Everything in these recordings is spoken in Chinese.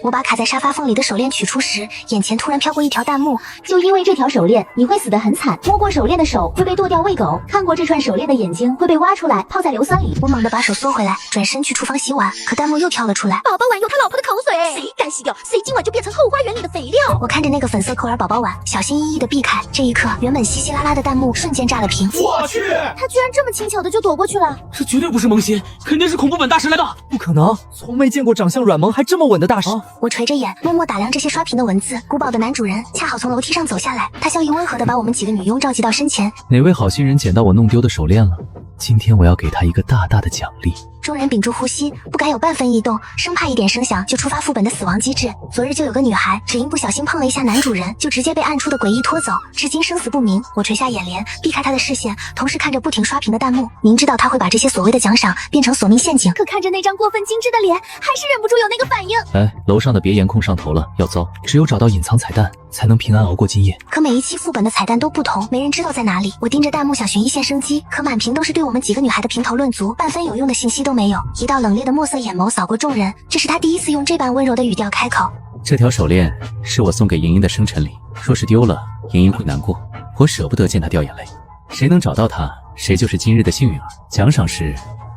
我把卡在沙发缝里的手链取出时，眼前突然飘过一条弹幕：就因为这条手链，你会死得很惨。摸过手链的手会被剁掉喂狗，看过这串手链的眼睛会被挖出来泡在硫酸里。我猛地把手缩回来，转身去厨房洗碗，可弹幕又跳了出来：宝宝碗有他老婆的口水，谁敢洗掉，谁今晚就变成后花园里的肥料。我看着那个粉色扣儿宝宝碗，小心翼翼地避开。这一刻，原本稀稀拉拉的弹幕瞬间炸了屏。我去，他居然这么轻巧的就躲过去了，这绝对不是萌新，肯定是恐怖本大师来的。不可能，从没见过长相软萌还这么稳的大师。我垂着眼，默默打量这些刷屏的文字。古堡的男主人恰好从楼梯上走下来，他笑意温和地把我们几个女佣召集到身前。哪位好心人捡到我弄丢的手链了？今天我要给他一个大大的奖励。众人屏住呼吸，不敢有半分异动，生怕一点声响就触发副本的死亡机制。昨日就有个女孩，只因不小心碰了一下男主人，就直接被暗处的诡异拖走，至今生死不明。我垂下眼帘，避开她的视线，同时看着不停刷屏的弹幕，明知道她会把这些所谓的奖赏变成索命陷阱，可看着那张过分精致的脸，还是忍不住有那个反应。哎，楼上的别颜控上头了，要遭！只有找到隐藏彩蛋，才能平安熬过今夜。可每一期副本的彩蛋都不同，没人知道在哪里。我盯着弹幕想寻一线生机，可满屏都是对我们几个女孩的评头论足，半分有用的信息都没有。一道冷冽的墨色眼眸扫过众人，这是他第一次用这般温柔的语调开口。这条手链是我送给莹莹的生辰礼，若是丢了，莹莹会难过，我舍不得见她掉眼泪。谁能找到她，谁就是今日的幸运儿。奖赏是，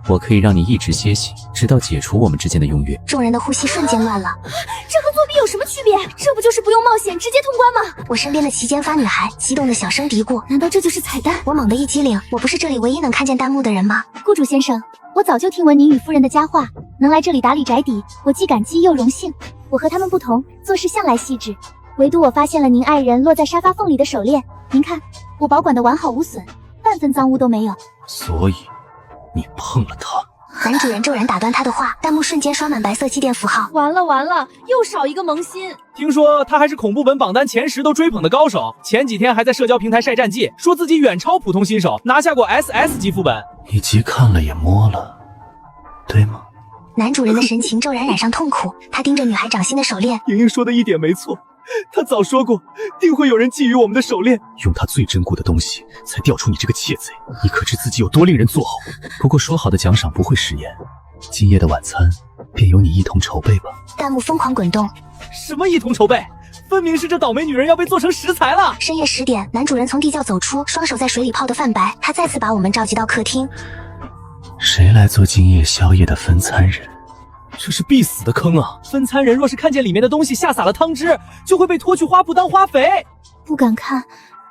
我可以让你一直歇息，直到解除我们之间的拥约。众人的呼吸瞬间乱了，这和作弊有什么区别？这不就是不用冒险直接通关吗？我身边的齐肩发女孩激动的小声嘀咕：难道这就是彩蛋？我猛地一激灵，我不是这里唯一能看见弹幕的人吗？雇主先生，我早就听闻您与夫人的佳话，能来这里打理宅邸，我既感激又荣幸。我和他们不同，做事向来细致，唯独我发现了您爱人落在沙发缝里的手链。您看，我保管的完好无损，半分脏污都没有。所以，你碰了她。男主人骤然打断他的话，弹幕瞬间刷满白色祭奠符号。完了完了，又少一个萌新。听说他还是恐怖本榜单前10都追捧的高手，前几天还在社交平台晒战绩，说自己远超普通新手，拿下过 SS 级副本。你既看了也摸了，对吗？男主人的神情骤然染上痛苦，他盯着女孩掌心的手链。莹莹说的一点没错，他早说过，定会有人觊觎我们的手链，用他最珍贵的东西才调出你这个窃贼，你可知自己有多令人作呕？不过说好的奖赏不会食言，今夜的晚餐便由你一同筹备吧。弹幕疯狂滚动，什么一同筹备？分明是这倒霉女人要被做成食材了。深夜10点，男主人从地窖走出，双手在水里泡得泛白，他再次把我们召集到客厅。谁来做今夜宵夜的分餐人？这是必死的坑啊！分餐人若是看见里面的东西下洒了汤汁，就会被拖去花圃当花肥。不敢看，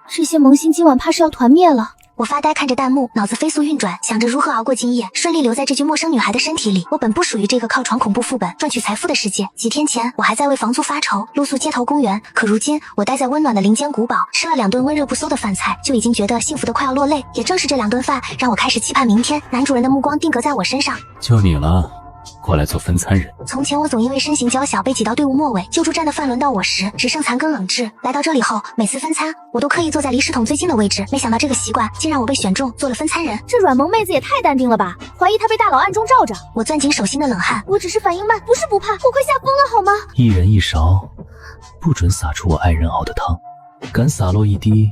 这些萌新今晚怕是要团灭了。我发呆看着弹幕，脑子飞速运转，想着如何熬过今夜，顺利留在这具陌生女孩的身体里。我本不属于这个靠闯恐怖副本赚取财富的世界。几天前，我还在为房租发愁，露宿街头公园。可如今，我待在温暖的林间古堡，吃了2顿温热不馊的饭菜，就已经觉得幸福的快要落泪。也正是这2顿饭，让我开始期盼明天。男主人的目光定格在我身上，就你了。过来做分餐人。从前我总因为身形娇小被挤到队伍末尾，救助站的饭轮到我时只剩残羹冷炙。来到这里后，每次分餐我都刻意坐在离食桶最近的位置，没想到这个习惯竟让我被选中做了分餐人。这软萌妹子也太淡定了吧，怀疑她被大佬暗中罩着。我攥紧手心的冷汗，我只是反应慢，不是不怕，我快吓疯了好吗？一人一勺，不准洒出我爱人熬的汤，敢洒落一滴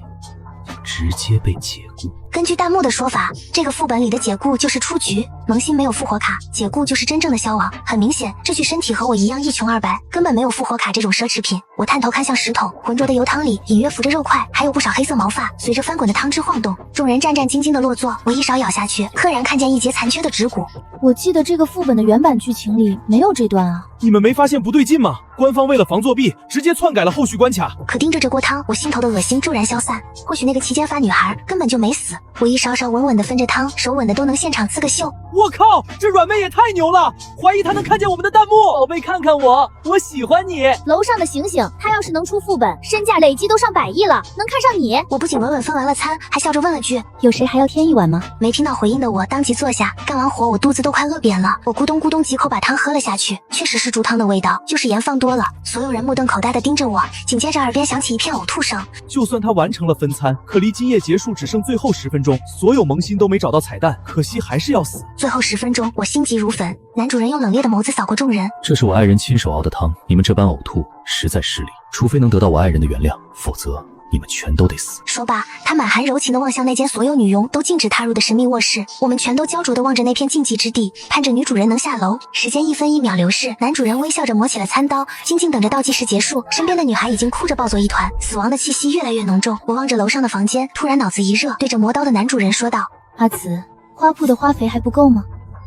就直接被解雇。根据弹幕的说法，这个副本里的解雇就是出局，萌新没有复活卡，解雇就是真正的消亡。很明显，这具身体和我一样一穷二白，根本没有复活卡这种奢侈品。我探头看向食桶，浑浊的油汤里隐约浮着肉块，还有不少黑色毛发，随着翻滚的汤汁晃动。众人战战兢兢地落座，我一勺咬下去，赫然看见一截残缺的指骨。我记得这个副本的原版剧情里没有这段啊。你们没发现不对劲吗？官方为了防作弊，直接篡改了后续关卡。可盯着这锅汤，我心头的恶心骤然消散。或许那个期间发女孩根本就没死。我一勺勺稳稳地分着汤，手稳的都能现场刺个绣。我靠，这软妹也太牛了！怀疑她能看见我们的弹幕。宝贝，看看我，我喜欢你。楼上的醒醒，他要是能出副本，身价累计都上100亿了，能看上你？我不仅稳稳分完了餐，还笑着问了句：有谁还要添一碗吗？没听到回应的我当即坐下，干完活我肚子都快饿扁了。我咕咚咕咚几口把汤喝了下去，确实是猪汤的味道，就是盐放多了。所有人目瞪口呆地盯着我，紧接着耳边响起一片呕吐声。就算他完成了分餐，可离今夜结束只剩最后10分钟，所有萌新都没找到彩蛋，可惜还是要死。最后10分钟，我心急如焚。男主人用冷冽的眸子扫过众人，这是我爱人亲手熬的汤，你们这般呕吐实在失礼，除非能得到我爱人的原谅，否则你们全都得死。说罢，他满含柔情地望向那间所有女佣都禁止踏入的神秘卧室。我们全都焦灼地望着那片禁忌之地，盼着女主人能下楼。时间1分1秒流逝，男主人微笑着磨起了餐刀，静静等着倒计时结束。身边的女孩已经哭着抱作一团，死亡的气息越来越浓重。我望着楼上的房间，突然脑子一热，对着磨刀的男主人说道：阿慈，花铺的花肥还不够吗？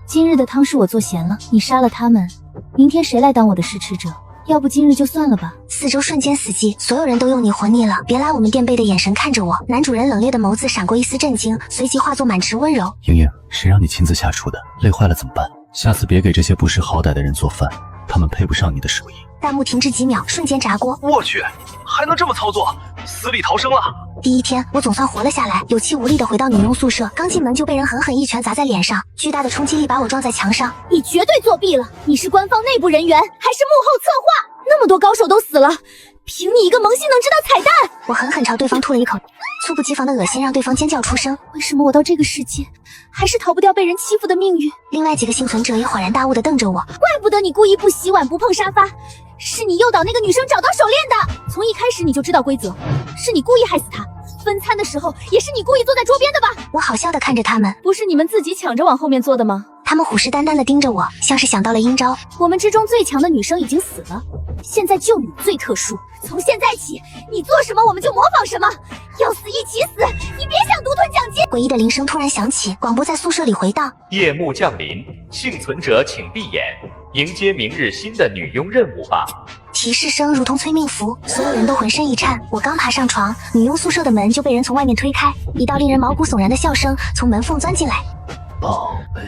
今日的汤是我做咸了，你杀了他们，明天谁来当我的试吃者？要不今日就算了吧。四周瞬间死寂，所有人都用你活腻了，别来我们垫背的眼神看着我。男主人冷冽的眸子闪过一丝震惊，随即化作满池温柔。莹莹，谁让你亲自下厨的？累坏了怎么办？下次别给这些不识好歹的人做饭，他们配不上你的手艺。弹幕停滞几秒，瞬间炸锅。我去，还能这么操作，死里逃生了。第一天，我总算活了下来，有气无力地回到女佣宿舍，刚进门就被人狠狠一拳砸在脸上，巨大的冲击力把我撞在墙上。你绝对作弊了！你是官方内部人员，还是幕后策划？那么多高手都死了，凭你一个萌新能知道彩蛋？我狠狠朝对方吐了一口，猝不及防的恶心让对方尖叫出声。为什么我到这个世界，还是逃不掉被人欺负的命运？另外几个幸存者也恍然大悟地瞪着我。怪不得你故意不洗碗不碰沙发，是你诱导那个女生找到手链的。从一开始你就知道规则，是你故意害死她。分餐的时候也是你故意坐在桌边的吧？我好笑地看着他们，不是你们自己抢着往后面坐的吗？他们虎视眈眈地盯着我，像是想到了阴招。我们之中最强的女生已经死了，现在就你最特殊。从现在起，你做什么我们就模仿什么，要死一起死，你别想独吞奖金。诡异的铃声突然响起，广播在宿舍里回荡。夜幕降临，幸存者请闭眼，迎接明日新的女佣任务吧。提示声如同催命符，所有人都浑身一颤。我刚爬上床，女佣宿舍的门就被人从外面推开，一道令人毛骨悚然的笑声从门缝钻进来。宝贝，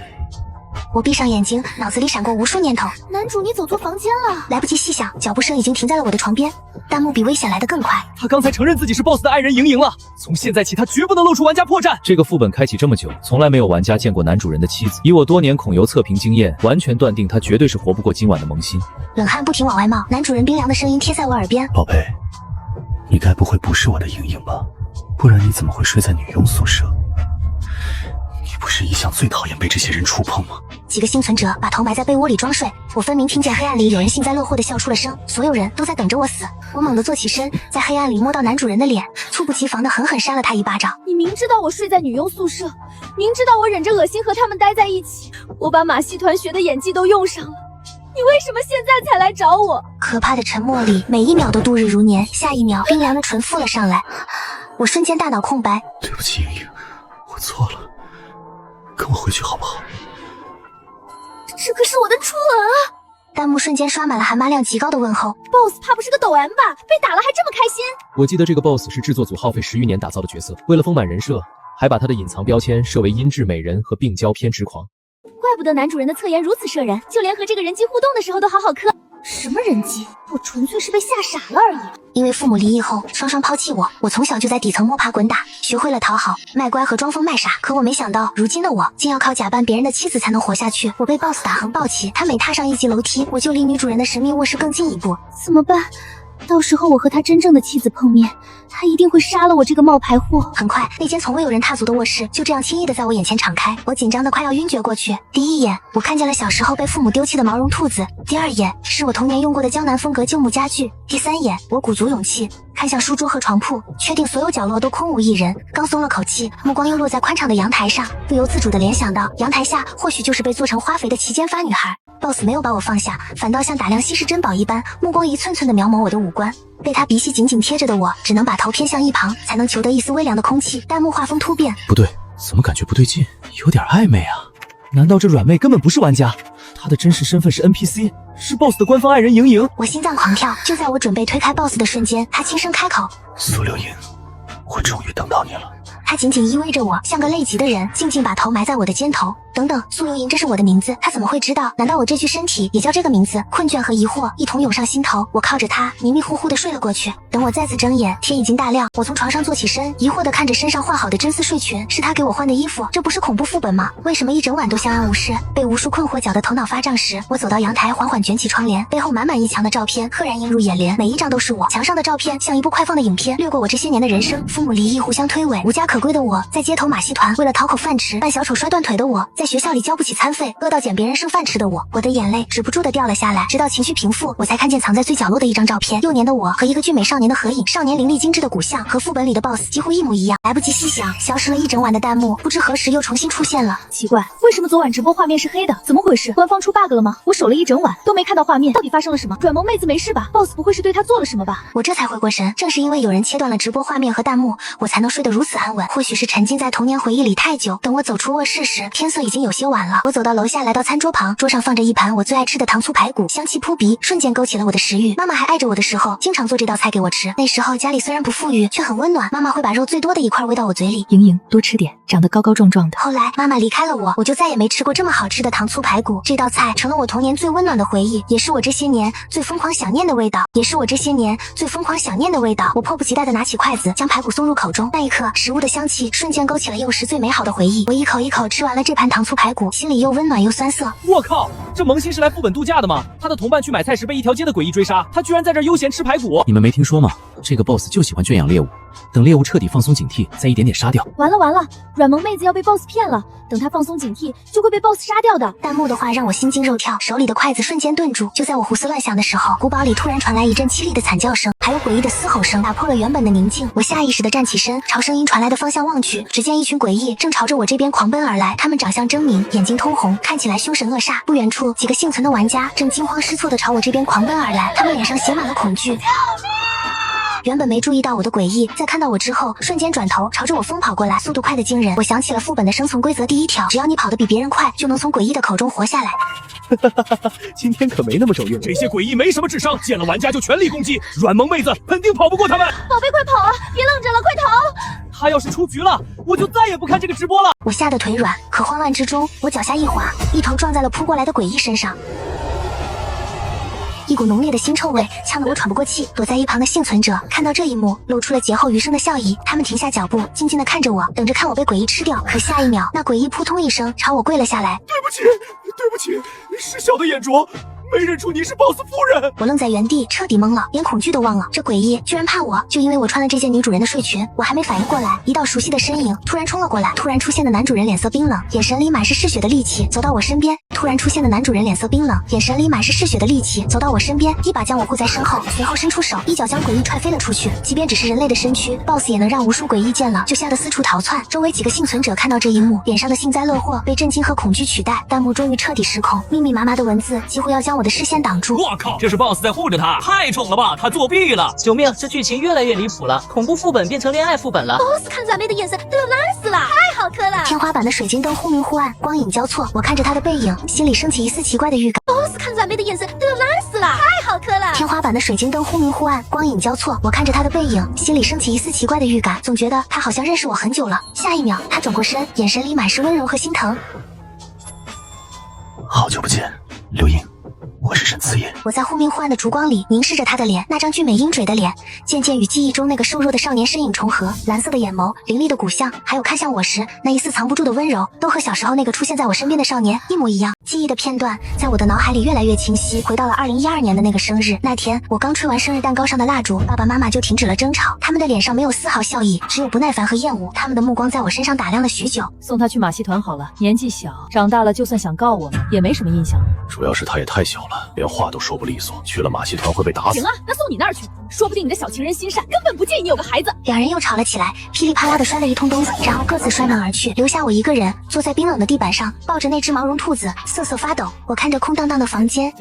我闭上眼睛，脑子里闪过无数念头。男主，你走错房间了。来不及细想，脚步声已经停在了我的床边。弹幕比危险来得更快。他刚才承认自己是 BOSS 的爱人莹莹了，从现在起他绝不能露出玩家破绽。这个副本开启这么久，从来没有玩家见过男主人的妻子。以我多年恐游测评经验，完全断定他绝对是活不过今晚的萌新。冷汗不停往外冒，男主人冰凉的声音贴在我耳边。宝贝，你该不会不是我的莹莹吧？不然你怎么会睡在女佣宿舍？你不是一向最讨厌被这些人触碰吗？几个幸存者把头埋在被窝里装睡，我分明听见黑暗里有人幸灾乐祸地笑出了声，所有人都在等着我死。我猛地坐起身，在黑暗里摸到男主人的脸，猝不及防地狠狠扇了他一巴掌。你明知道我睡在女佣宿舍，明知道我忍着恶心和他们待在一起，我把马戏团学的演技都用上了，你为什么现在才来找我？可怕的沉默里，每一秒都度日如年，下一秒冰凉的唇覆了上来，我瞬间大脑空白。对不起莹莹，我错了，跟我回去好不好？这可是我的初吻啊！弹幕瞬间刷满了含妈量极高的问候。 BOSS 怕不是个抖 M 吧？被打了还这么开心？我记得这个 BOSS 是制作组耗费10余年打造的角色，为了丰满人设，还把他的隐藏标签设为阴质美人和病娇偏执狂。怪不得男主人的侧颜如此摄人，就连和这个人机互动的时候都好好磕。什么人机？我纯粹是被吓傻了而已。因为父母离异后双双抛弃我，我从小就在底层摸爬滚打，学会了讨好、卖乖和装疯卖傻。可我没想到，如今的我竟要靠假扮别人的妻子才能活下去。我被 BOSS 打横抱起，他每踏上一级楼梯，我就离女主人的神秘卧室更近一步。怎么办？到时候我和他真正的妻子碰面，他一定会杀了我这个冒牌货。很快，那间从未有人踏足的卧室就这样轻易的在我眼前敞开，我紧张的快要晕厥过去。第一眼，我看见了小时候被父母丢弃的毛绒兔子；第二眼，是我童年用过的江南风格旧木家具；第三眼，我鼓足勇气看向书桌和床铺，确定所有角落都空无一人。刚松了口气，目光又落在宽敞的阳台上，不由自主的联想到阳台下或许就是被做成花肥的齐肩发女孩。BOSS 没有把我放下，反倒像打量稀世珍宝一般，目光一寸寸的描摹我的五官。被他鼻息紧紧贴着的我，只能把头偏向一旁，才能求得一丝微凉的空气。弹幕画风突变，不对，怎么感觉不对劲？有点暧昧啊！难道这软妹根本不是玩家？她的真实身份是 NPC， 是 BOSS 的官方爱人莹莹。我心脏狂跳，就在我准备推开 BOSS 的瞬间，他轻声开口：苏流莹，我终于等到你了。他紧紧依偎着我，像个累极的人，静静把头埋在我的肩头。等等，苏流莹，这是我的名字，他怎么会知道？难道我这具身体也叫这个名字？困倦和疑惑一同涌上心头，我靠着他迷迷糊糊的睡了过去。等我再次睁眼，天已经大亮，我从床上坐起身，疑惑的看着身上换好的真丝睡裙，是他给我换的衣服，这不是恐怖副本吗？为什么一整晚都相安无事？被无数困惑搅得头脑发胀时，我走到阳台，缓缓卷起窗帘，背后满满一墙的照片赫然映入眼帘，每一张都是我。墙上的照片像一部快放的影片，掠过我这些年的人生，父母离异，互相推诿，无家可可归的我，在街头马戏团为了讨口饭吃，扮小丑摔断腿的我，在学校里交不起餐费，饿到捡别人剩饭吃的我的眼泪止不住的掉了下来。直到情绪平复，我才看见藏在最角落的一张照片，幼年的我和一个俊美少年的合影，少年凌厉精致的骨相和副本里的 BOSS 几乎一模一样。来不及细想，消失了一整晚的弹幕不知何时又重新出现了。奇怪，为什么昨晚直播画面是黑的？怎么回事？官方出 bug 了吗？我守了一整晚都没看到画面，到底发生了什么？软萌妹子没事吧 ？BOSS 不会是对她做了什么吧？我这才回过神，正是因为有人切断了直播画面和弹幕，我才能睡得如此安稳。或许是沉浸在童年回忆里太久，等我走出卧室时，天色已经有些晚了。我走到楼下，来到餐桌旁，桌上放着一盘我最爱吃的糖醋排骨，香气扑鼻，瞬间勾起了我的食欲。妈妈还爱着我的时候，经常做这道菜给我吃。那时候家里虽然不富裕，却很温暖，妈妈会把肉最多的一块喂到我嘴里。莹莹，多吃点，长得高高壮壮的。后来妈妈离开了我，我就再也没吃过这么好吃的糖醋排骨。这道菜成了我童年最温暖的回忆，也是我这些年最疯狂想念的味道。我迫不及待地拿起筷子，将排骨送入口中。那一刻，食物的香气瞬间勾起了幼时最美好的回忆。我一口一口吃完了这盘糖醋排骨，心里又温暖又酸涩。我靠，这萌新是来副本度假的吗？他的同伴去买菜时被一条街的诡异追杀，他居然在这儿悠闲吃排骨。你们没听说吗？这个 BOSS 就喜欢圈养猎物，等猎物彻底放松警惕，再一点点杀掉。完了，软萌妹子要被 BOSS 骗了，等她放松警惕，就会被 BOSS 杀掉的。弹幕的话让我心惊肉跳，手里的筷子瞬间顿住。就在我胡思乱想的时候，古堡里突然传来一阵凄厉的惨叫声，还有诡异的嘶吼声，打破了原本的宁静。我下意识地站起身，朝声音传来的方向望去，只见一群诡异正朝着我这边狂奔而来，他们长相狰狞，眼睛通红，看起来凶神恶煞。不远处，几个幸存的玩家正惊慌失措地朝我这边狂奔而来，他们脸上写满了恐惧。原本没注意到我的诡异，在看到我之后，瞬间转头朝着我疯跑过来，速度快得惊人。我想起了副本的生存规则第1条，只要你跑得比别人快，就能从诡异的口中活下来。今天可没那么受用，这些诡异没什么智商，见了玩家就全力攻击，软萌妹子肯定跑不过他们。宝贝，快跑啊！别愣着了，快逃！他要是出局了，我就再也不看这个直播了。我吓得腿软，可慌乱之中，我脚下一滑，一头撞在了扑过来的诡异身上。一股浓烈的腥臭味呛得我喘不过气。躲在一旁的幸存者看到这一幕，露出了劫后余生的笑意。他们停下脚步，静静地看着我，等着看我被诡异吃掉。可下一秒，那诡异扑通一声朝我跪了下来。对不起，是小的眼拙，没认出你是 BOSS 夫人。我愣在原地，彻底懵了，连恐惧都忘了。这诡异居然怕我，就因为我穿了这件女主人的睡裙。我还没反应过来，一道熟悉的身影突然冲了过来。突然出现的男主人脸色冰冷，眼神里满是嗜血的戾气，走到我身边。一把将我护在身后，随后伸出手，一脚将诡异踹飞了出去。即便只是人类的身躯 ，BOSS 也能让无数诡异见了就吓得四处逃窜。周围几个幸存者看到这一幕，脸上的幸灾乐祸被震惊和恐惧取代，弹幕终于彻底失控，密密麻麻的文字几乎要将我的视线挡住。我靠，这是 BOSS 在护着他，太宠了吧，他作弊了！救命，这剧情越来越离谱了，恐怖副本变成恋爱副本了。BOSS 看软妹的眼神都要烂死了，太好磕了。天花板的水晶灯忽明忽暗，光影交错，我看着他的背影，心里升起一丝奇怪的预感。BOSS 看软妹的眼神都要烂死了，太好磕了。天花板的水晶灯忽明忽暗，光影交错，我看着他的背影，心里升起一丝奇怪的预感，总觉得他好像认识我很久了。下一秒，他转过身，眼神里满是温柔和心疼。好久不见，刘英，我是沈慈夜。我在忽明忽暗的烛光里凝视着他的脸，那张俊美鹰嘴的脸，渐渐与记忆中那个瘦弱的少年身影重合。蓝色的眼眸，凌厉的骨相，还有看向我时那一丝藏不住的温柔，都和小时候那个出现在我身边的少年一模一样。记忆的片段在我的脑海里越来越清晰，回到了2012年的那个生日。那天我刚吹完生日蛋糕上的蜡烛，爸爸妈妈就停止了争吵，他们的脸上没有丝毫笑意，只有不耐烦和厌恶。他们的目光在我身上打量了许久。送他去马戏团好了，年纪小，长大了就算想告我们也没什么印象。主要是他也太小了，连话都说不利索，去了马戏团会被打死。行啊，那送你那儿去，说不定你的小情人心善，根本不介意你有个孩子。两人又吵了起来，噼里啪啦的摔了一通东西，然后各自摔门而去，留下我一个人坐在冰冷的地板上，抱着那只毛绒兔子，瑟瑟发抖。我看着空荡荡的房间，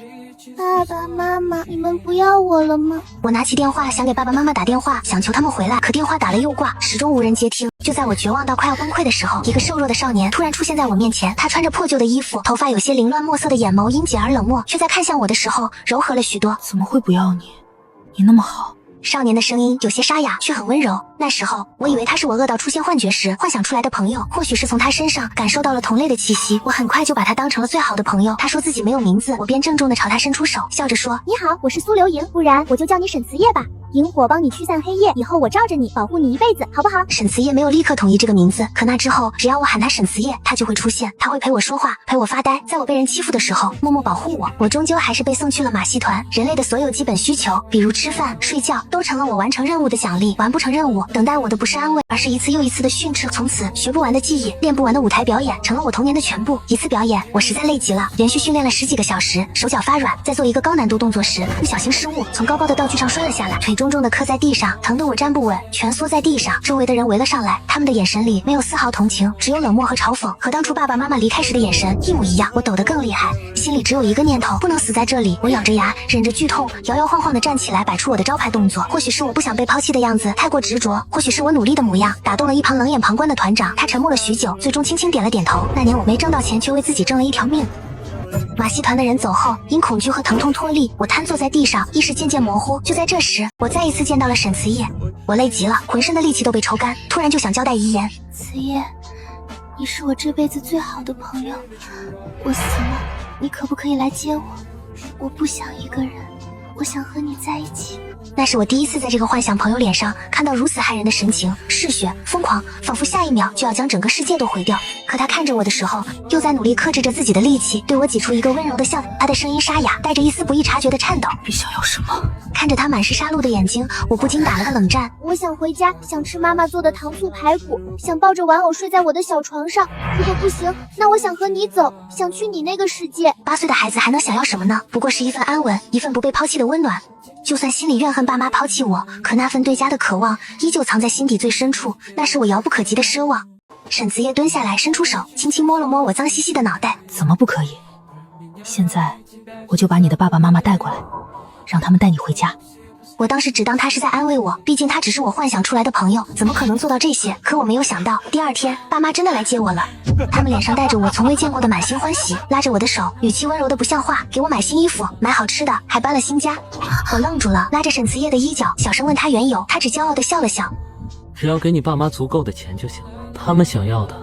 爸爸妈妈，你们不要我了吗？我拿起电话想给爸爸妈妈打电话，想求他们回来，可电话打了又挂，始终无人接听。就在我绝望到快要崩溃的时候，一个瘦弱的少年突然出现在我面前，他穿着破旧的衣服，头发有些凌乱，墨色的眼眸阴险而冷漠，却在看向我的时候柔和了许多。怎么会不要你？你那么好。少年的声音有些沙哑，却很温柔。那时候我以为他是我饿到出现幻觉时幻想出来的朋友，或许是从他身上感受到了同类的气息，我很快就把他当成了最好的朋友。他说自己没有名字，我便郑重地朝他伸出手，笑着说：你好，我是苏流莹，不然我就叫你沈慈夜吧。萤火帮你驱散黑夜，以后我罩着你，保护你一辈子，好不好？沈慈叶没有立刻同意这个名字，可那之后，只要我喊他沈慈叶，他就会出现，他会陪我说话，陪我发呆，在我被人欺负的时候，默默保护我。我终究还是被送去了马戏团，人类的所有基本需求，比如吃饭、睡觉，都成了我完成任务的奖励。完不成任务，等待我的不是安慰，而是一次又一次的训斥。从此，学不完的记忆，练不完的舞台表演，成了我童年的全部。一次表演，我实在累极了，连续训练了10几个小时，手脚发软，在做一个高难度动作时，不小心失误，从高高的道具上摔了下来，腿重重的磕在地上，疼得我站不稳，蜷缩在地上。周围的人围了上来，他们的眼神里没有丝毫同情，只有冷漠和嘲讽，和当初爸爸妈妈离开时的眼神一模一样。我抖得更厉害，心里只有一个念头，不能死在这里。我咬着牙，忍着剧痛，摇摇晃晃地站起来，摆出我的招牌动作。或许是我不想被抛弃的样子太过执着，或许是我努力的模样打动了一旁冷眼旁观的团长。他沉默了许久，最终轻轻点了点头。那年我没挣到钱，却为自己挣了一条命。马戏团的人走后，因恐惧和疼痛脱力，我瘫坐在地上，意识渐渐模糊。就在这时，我再一次见到了沈慈叶，我累极了，浑身的力气都被抽干，突然就想交代遗言。慈叶，你是我这辈子最好的朋友，我死了，你可不可以来接我？我不想一个人，我想和你在一起。那是我第一次在这个幻想朋友脸上看到如此骇人的神情，嗜血、疯狂，仿佛下一秒就要将整个世界都毁掉。可他看着我的时候，又在努力克制着自己的力气，对我挤出一个温柔的笑。他的声音沙哑，带着一丝不易察觉的颤抖。你想要什么？看着他满是杀戮的眼睛，我不禁打了个冷战。我想回家，想吃妈妈做的糖醋排骨，想抱着玩偶睡在我的小床上。如果不行，那我想和你走，想去你那个世界。8岁的孩子还能想要什么呢？不过是一份安稳，一份不被抛弃的温暖。就算心里怨恨爸妈抛弃我，可那份对家的渴望依旧藏在心底最深处，那是我遥不可及的奢望。沈慈叶蹲下来，伸出手，轻轻摸了摸我脏兮兮的脑袋。怎么不可以？现在我就把你的爸爸妈妈带过来，让他们带你回家。我当时只当他是在安慰我，毕竟他只是我幻想出来的朋友，怎么可能做到这些？可我没有想到，第二天爸妈真的来接我了。他们脸上带着我从未见过的满心欢喜，拉着我的手，语气温柔的不像话，给我买新衣服，买好吃的，还搬了新家。我愣住了，拉着沈慈叶的衣角，小声问他缘由。他只骄傲地笑了笑。只要给你爸妈足够的钱就行，他们想要的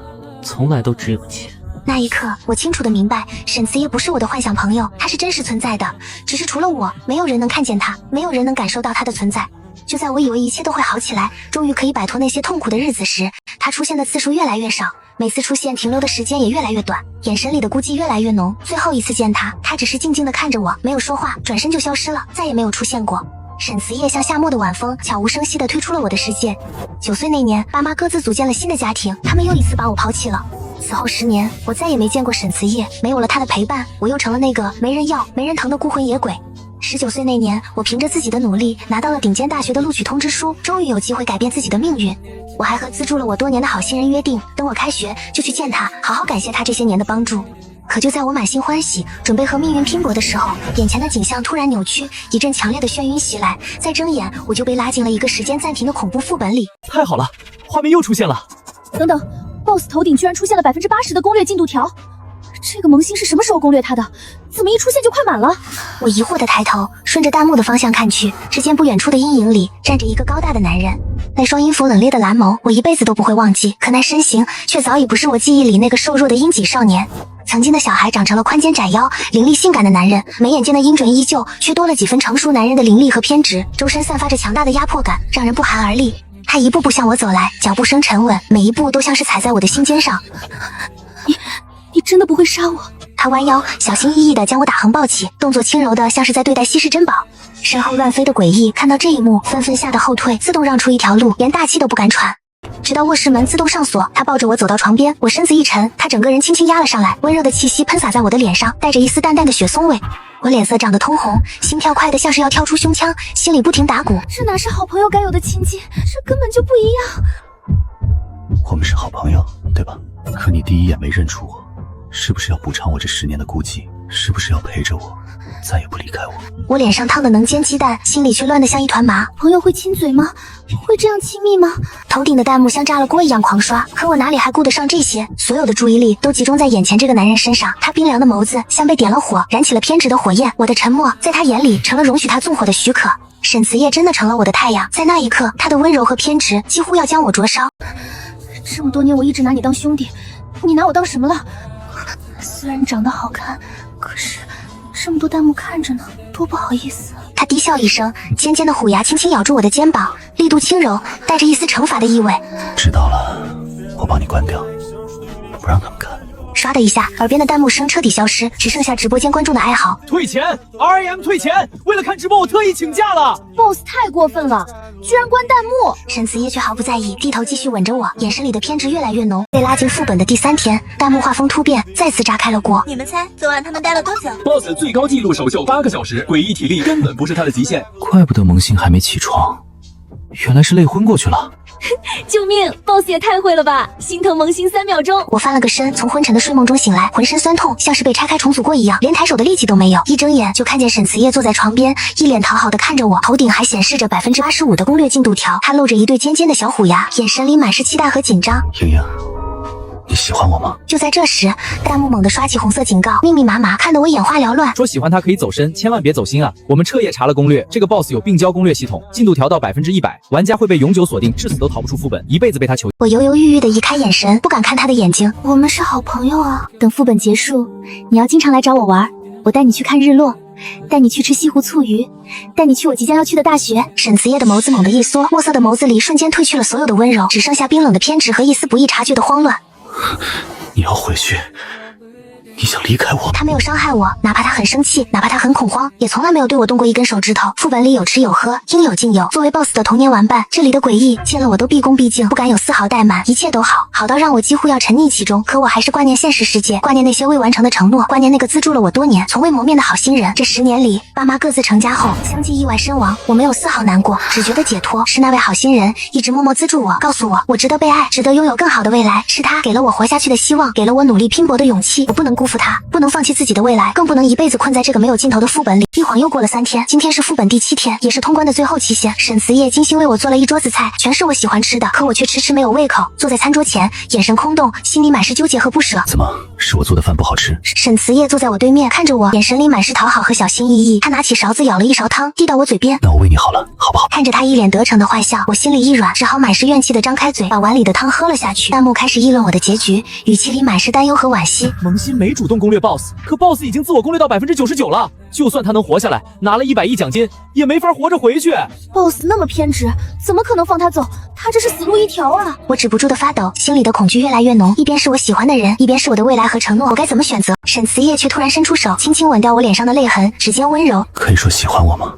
从来都只有钱。那一刻，我清楚地明白，沈慈叶不是我的幻想朋友，他是真实存在的，只是除了我，没有人能看见他，没有人能感受到他的存在。就在我以为一切都会好起来，终于可以摆脱那些痛苦的日子时，他出现的次数越来越少，每次出现停留的时间也越来越短，眼神里的孤寂越来越浓。最后一次见他，他只是静静地看着我，没有说话，转身就消失了，再也没有出现过。沈慈叶像夏末的晚风，悄无声息地退出了我的世界。9岁那年，爸妈各自组建了新的家庭，他们又一次把我抛弃了。此后10年，我再也没见过沈慈叶，没有了他的陪伴，我又成了那个没人要、没人疼的孤魂野鬼。19岁那年，我凭着自己的努力拿到了顶尖大学的录取通知书，终于有机会改变自己的命运。我还和资助了我多年的好心人约定，等我开学就去见他，好好感谢他这些年的帮助。可就在我满心欢喜，准备和命运拼搏的时候，眼前的景象突然扭曲，一阵强烈的眩晕袭来，再睁眼我就被拉进了一个时间暂停的恐怖副本里。太好了，画面又出现了。等等 ，BOSS 头顶居然出现了80%的攻略进度条。这个萌新是什么时候攻略他的？怎么一出现就快满了？我疑惑地抬头，顺着弹幕的方向看去，只见不远处的阴影里站着一个高大的男人，那双阴府冷冽的蓝眸，我一辈子都不会忘记。可那身形却早已不是我记忆里那个瘦弱的阴脊少年。曾经的小孩长成了宽肩窄腰、凌厉性感的男人，眉眼间的阴准依旧，却多了几分成熟男人的凌厉和偏执，周身散发着强大的压迫感，让人不寒而栗。他一步步向我走来，脚步声沉稳，每一步都像是踩在我的心尖上。你真的不会杀我？他弯腰，小心翼翼地将我打横抱起，动作轻柔的像是在对待稀世珍宝。身后乱飞的诡异看到这一幕，纷纷吓得后退，自动让出一条路，连大气都不敢喘。直到卧室门自动上锁，他抱着我走到床边，我身子一沉，他整个人轻轻压了上来，温热的气息喷洒在我的脸上，带着一丝淡淡的血松味。我脸色涨得通红，心跳快得像是要跳出胸腔，心里不停打鼓。这哪是好朋友该有的亲近，这根本就不一样。我们是好朋友，对吧？可你第一眼没认出我，是不是要补偿我这10年的孤寂？是不是要陪着我，再也不离开我？我脸上烫得能煎鸡蛋，心里却乱得像一团麻。朋友会亲嘴吗？会这样亲密吗？头顶的弹幕像炸了锅一样狂刷，可我哪里还顾得上这些？所有的注意力都集中在眼前这个男人身上，他冰凉的眸子像被点了火，燃起了偏执的火焰。我的沉默在他眼里成了容许他纵火的许可。沈慈叶真的成了我的太阳，在那一刻，他的温柔和偏执几乎要将我灼烧。这么多年我一直拿你当兄弟，你拿我当什么了？虽然你长得好看，可是这么多弹幕看着呢。多不好意思。他低笑一声，尖尖的虎牙轻轻咬住我的肩膀，力度轻柔，带着一丝惩罚的意味。知道了，我帮你关掉，不让他们看。刷的一下，耳边的弹幕声彻底消失，只剩下直播间观众的哀嚎。退钱 ，RAM 退钱！为了看直播，我特意请假了。boss 太过分了，居然关弹幕！沈慈叶却毫不在意，低头继续吻着我，眼神里的偏执越来越浓。被拉进副本的第3天，弹幕画风突变，再次炸开了锅。你们猜，昨晚他们待了多久 ？boss 最高纪录首秀8个小时，诡异体力根本不是他的极限。怪不得萌新还没起床，原来是累昏过去了。救命 ！boss 也太会了吧！心疼萌新3秒钟。我翻了个身，从昏沉的睡梦中醒来，浑身酸痛，像是被拆开重组过一样，连抬手的力气都没有。一睁眼就看见沈慈叶坐在床边，一脸讨好的看着我，头顶还显示着85%的攻略进度条。他露着一对尖尖的小虎牙，眼神里满是期待和紧张。莹莹，你喜欢我吗？就在这时，弹幕猛地刷起红色警告，密密麻麻，看得我眼花缭乱。说喜欢他可以走深，千万别走心啊！我们彻夜查了攻略，这个 boss 有病娇攻略系统，进度条到100%，玩家会被永久锁定，至死都逃不出副本，一辈子被他囚。我犹犹豫豫的移开眼神，不敢看他的眼睛。我们是好朋友啊。等副本结束，你要经常来找我玩，我带你去看日落，带你去吃西湖醋鱼，带你去我即将要去的大学。沈慈叶的眸子猛地一缩，墨色的眸子里瞬间褪去了所有的温柔，只剩下冰冷的偏执和一丝不易察觉的慌乱。你要回去？你想离开我？他没有伤害我，哪怕他很生气，哪怕他很恐慌，也从来没有对我动过一根手指头。副本里有吃有喝，应有尽有。作为 boss 的童年玩伴，这里的诡异见了我都毕恭毕敬，不敢有丝毫怠慢，一切都好，好到让我几乎要沉溺其中。可我还是挂念现实世界，挂念那些未完成的承诺，挂念那个资助了我多年、从未谋面的好心人。这10年里，爸妈各自成家后，相继意外身亡，我没有丝毫难过，只觉得解脱。是那位好心人一直默默资助我，告诉我我值得被爱，值得拥有更好的未来。是他给了我活下去的希望，给了我努力拼搏的勇气。我不能辜负他，不能放弃自己的未来，更不能一辈子困在这个没有尽头的副本里。一晃又过了3天，今天是副本第7天，也是通关的最后期限。沈慈叶精心为我做了一桌子菜，全是我喜欢吃的，可我却迟迟没有胃口。坐在餐桌前，眼神空洞，心里满是纠结和不舍。怎么，是我做的饭不好吃？沈慈叶坐在我对面，看着我，眼神里满是讨好和小心翼翼。他拿起勺子舀了一勺汤，递到我嘴边。那我喂你好了，好不好？看着他一脸得逞的坏笑，我心里一软，只好满是怨气的张开嘴，把碗里的汤喝了下去。弹幕开始议论我的结局，语气里满是担忧和惋惜。萌新没主动攻略 boss， 可 boss 已经自我攻略到99%了，就算他能活下来，拿了100亿奖金，也没法活着回去。boss 那么偏执，怎么可能放他走？他这是死路一条啊！我止不住的发抖，心里的恐惧越来越浓。一边是我喜欢的人，一边是我的未来和承诺，我该怎么选择？沈慈叶却突然伸出手，轻轻吻掉我脸上的泪痕，指尖温柔。可以说喜欢我吗？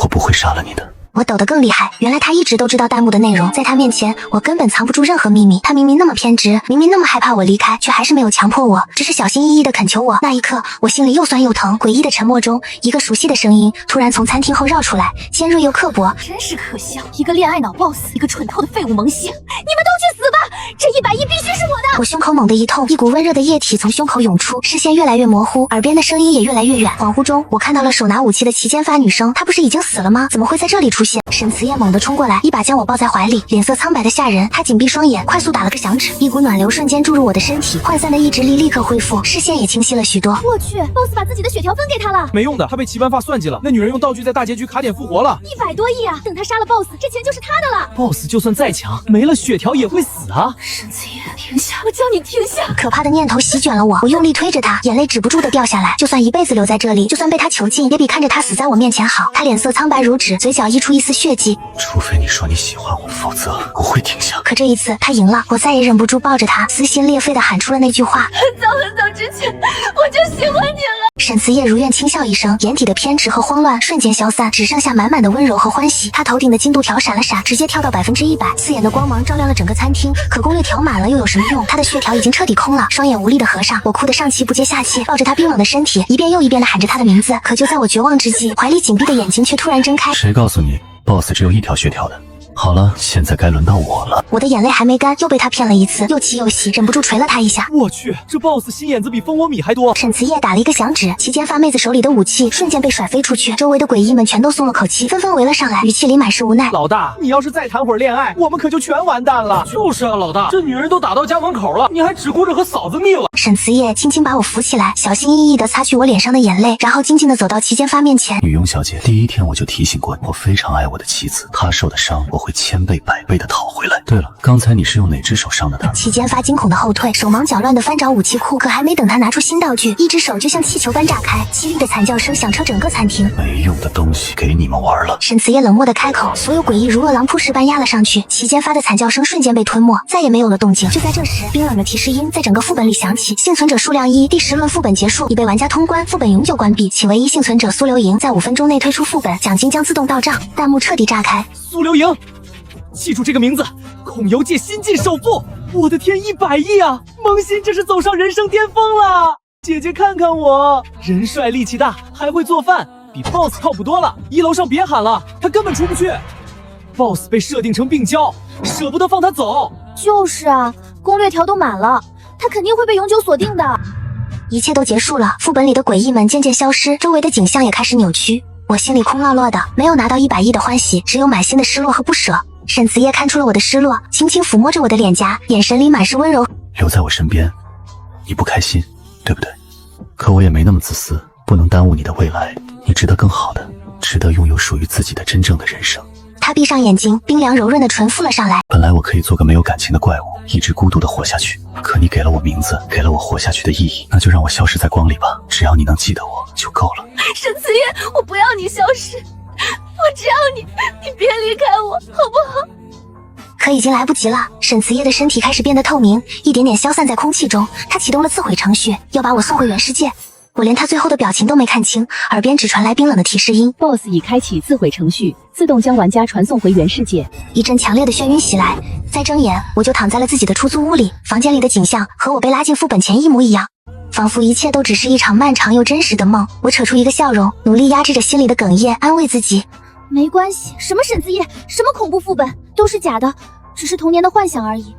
我不会杀了你的。我抖得更厉害，原来他一直都知道弹幕的内容，在他面前，我根本藏不住任何秘密。他明明那么偏执，明明那么害怕我离开，却还是没有强迫我，只是小心翼翼地恳求我。那一刻，我心里又酸又疼。诡异的沉默中，一个熟悉的声音突然从餐厅后绕出来，尖锐又刻薄。真是可笑，一个恋爱脑 boss， 一个蠢透的废物萌新，你们都去死吧！这100亿必须是我的！我胸口猛地一痛，一股温热的液体从胸口涌出，视线越来越模糊，耳边的声音也越来越远。恍惚中，我看到了手拿武器的齐肩发女生，她不是已经死了吗？怎么会在这里出现？沈慈叶猛地冲过来，一把将我抱在怀里，脸色苍白的吓人。他紧闭双眼，快速打了个响指，一股暖流瞬间注入我的身体，涣散的意志力立刻恢复，视线也清晰了许多。我去 ，boss 把自己的血条分给他了，没用的，他被齐班发算计了。那女人用道具在大结局卡点复活了，100多亿啊！等他杀了 boss， 这钱就是他的了。boss 就算再强，没了血条也会死啊！沈慈叶，停下！我叫你停下！可怕的念头席卷了我，我用力推着他，眼泪止不住的掉下来。就算一辈子留在这里，就算被他囚禁，也比看着他死在我面前好。他脸色苍白如纸，嘴角溢出一丝血迹。除非你说你喜欢我，否则我会停下。可这一次他赢了，我再也忍不住抱着他，撕心裂肺的喊出了那句话：很早之前我就喜欢你了。沈慈叶如愿轻笑一声，眼底的偏执和慌乱瞬间消散，只剩下满满的温柔和欢喜。他头顶的进度条闪了闪，直接跳到100%，刺眼的光芒照亮了整个餐厅。可攻略条满了又有什么用？他的血条已经彻底空了，双眼无力的合上，我哭得上气不接下气，抱着他冰冷的身体，一遍又一遍的喊着他的名字。可就在我绝望之际，怀里紧闭的眼睛却突然睁开。谁告诉你 boss 只有1条血条的？好了，现在该轮到我了。我的眼泪还没干，又被他骗了一次，又气又喜，忍不住捶了他一下。我去，这 boss 心眼子比蜂窝米还多。沈慈叶打了一个响指，齐肩发妹子手里的武器瞬间被甩飞出去，周围的诡异们全都松了口气，纷纷围了上来，语气里满是无奈。老大，你要是再谈会儿恋爱，我们可就全完蛋了。就是啊，老大，这女人都打到家门口了，你还只顾着和嫂子腻了。沈慈叶轻轻把我扶起来，小心翼翼地擦去我脸上的眼泪，然后静静地走到齐间发面前。女佣小姐，第一天我就提醒过你，我非常爱我的妻子，她受的伤我会千倍百倍地讨回来。对了，刚才你是用哪只手伤的她？齐间发惊恐的后退，手忙脚乱地翻找武器库，可还没等他拿出新道具，一只手就像气球般炸开，凄厉的惨叫声响彻整个餐厅。没用的东西给你们玩了。沈慈叶冷漠地开口，所有诡异如饿狼扑似般压了上去，齐间发的惨叫声瞬间被吞没，再也没有了动静。就在这时，冰冷的提示音在整个副本里响起：幸存者数量1，第10轮副本结束，已被玩家通关，副本永久关闭，请唯一幸存者苏流莹在5分钟内退出副本，奖金将自动到账。弹幕彻底炸开。苏流莹，记住这个名字，孔游界新晋首富，我的天，100亿啊！萌新这是走上人生巅峰了。姐姐看看我，人帅力气大，还会做饭，比 BOSS 靠谱多了。1楼上别喊了，他根本出不去。BOSS 被设定成病娇，舍不得放他走。就是啊，攻略条都满了，他肯定会被永久锁定的。一切都结束了，副本里的诡异们渐渐消失，周围的景象也开始扭曲。我心里空落落的，没有拿到100亿的欢喜，只有满心的失落和不舍。沈慈叶看出了我的失落，轻轻抚摸着我的脸颊，眼神里满是温柔。留在我身边，你不开心，对不对？可我也没那么自私，不能耽误你的未来。你值得更好的，值得拥有属于自己的真正的人生。他闭上眼睛，冰凉柔润的唇附了上来。本来我可以做个没有感情的怪物，一直孤独的活下去，可你给了我名字，给了我活下去的意义，那就让我消失在光里吧。只要你能记得我就够了。沈慈叶，我不要你消失，我只要你别离开我，好不好？可已经来不及了，沈慈叶的身体开始变得透明，一点点消散在空气中。他启动了自毁程序，要把我送回原世界。我连他最后的表情都没看清，耳边只传来冰冷的提示音 ：BOSS 已开启自毁程序，自动将玩家传送回原世界。一阵强烈的眩晕袭来，再睁眼我就躺在了自己的出租屋里，房间里的景象和我被拉进副本前一模一样，仿佛一切都只是一场漫长又真实的梦。我扯出一个笑容，努力压制着心里的哽咽，安慰自己。没关系，什么沈慈叶，什么恐怖副本，都是假的，只是童年的幻想而已。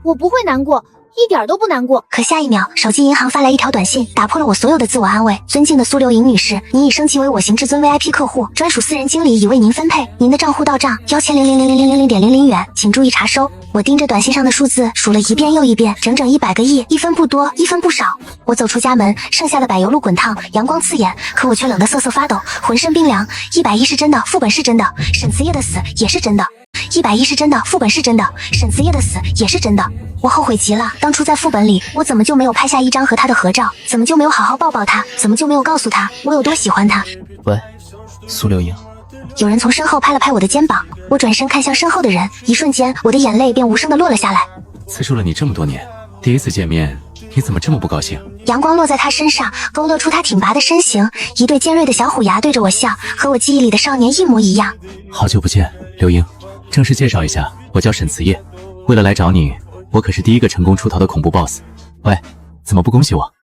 我不会难过，一点都不难过。可下一秒，手机银行发来一条短信，打破了我所有的自我安慰。尊敬的苏流莹女士，您已升级为我行至尊 VIP 客户，专属私人经理已为您分配，您的账户到账1000000000.00元，请注意查收。我盯着短信上的数字数了一遍又一遍，整整100个亿，一分不多，一分不少。我走出家门，剩下的柏油路滚烫，阳光刺眼，可我却冷得瑟瑟发抖，浑身冰凉。100亿是真的，副本是真的，沈慈叶的死也是真的。100亿是真的，副本是真的，沈慈叶的死也是真的。我后悔极了，当初在副本里，我怎么就没有拍下一张和他的合照？怎么就没有好好抱抱他？怎么就没有告诉他我有多喜欢他？喂，苏流莹。有人从身后拍了拍我的肩膀，我转身看向身后的人，一瞬间，我的眼泪便无声地落了下来。刺绣了你这么多年，第一次见面，你怎么这么不高兴？阳光落在他身上，勾勒出他挺拔的身形，一对尖锐的小虎牙对着我笑，和我记忆里的少年一模一样。好久不见，流莹。正式介绍一下，我叫沈慈叶。为了来找你，我可是第一个成功出逃的恐怖 BOSS。喂，怎么不恭喜我？